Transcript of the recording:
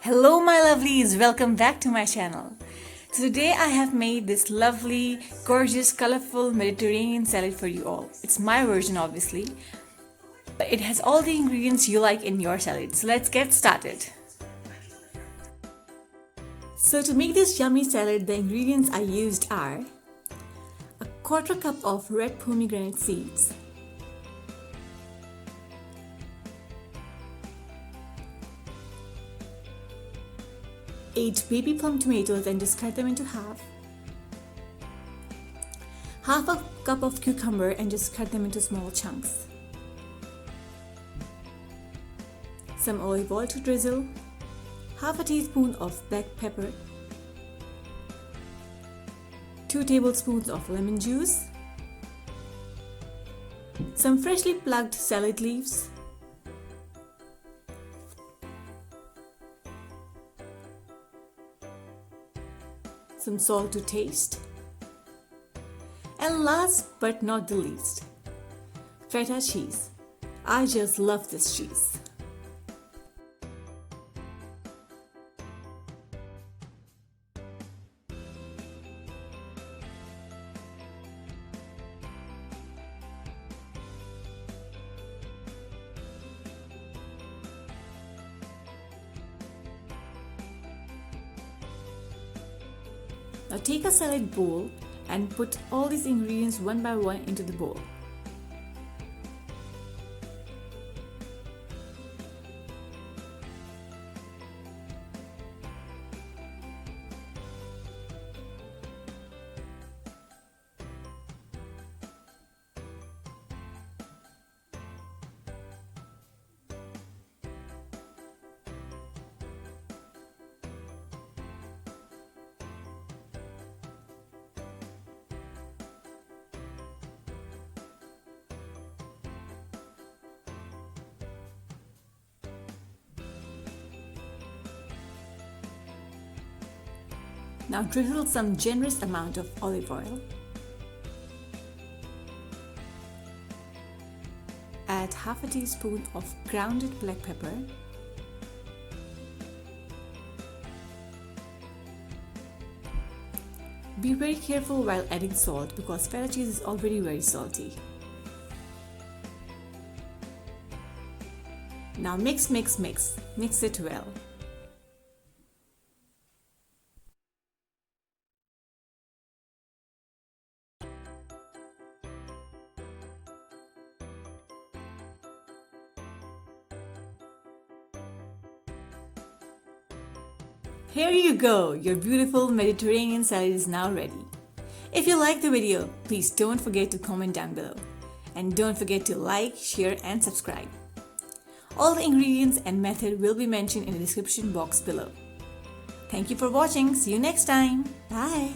Hello my lovelies, welcome back to my channel. So today I have made this lovely, gorgeous, colorful Mediterranean salad for you all. It's my version obviously, but it has all the ingredients you like in your salad. So let's get started. So to make this yummy salad, the ingredients I used are a quarter cup of red pomegranate seeds, eight baby plum tomatoes and just cut them into half a cup of cucumber and just cut them into small chunks, some olive oil to drizzle, half a teaspoon of black pepper, 2 tablespoons of lemon juice, some freshly plucked salad leaves, some salt to taste, and last but not the least, feta cheese. I just love this cheese. Now take a salad bowl and put all these ingredients one by one into the bowl. Now drizzle some generous amount of olive oil. Add half a teaspoon of grounded black pepper. Be very careful while adding salt because feta cheese is already very salty. Now mix it well. Here you go, your beautiful Mediterranean salad is now ready. If you like the video, please don't forget to comment down below. And don't forget to like, share and subscribe. All the ingredients and method will be mentioned in the description box below. Thank you for watching. See you next time. Bye.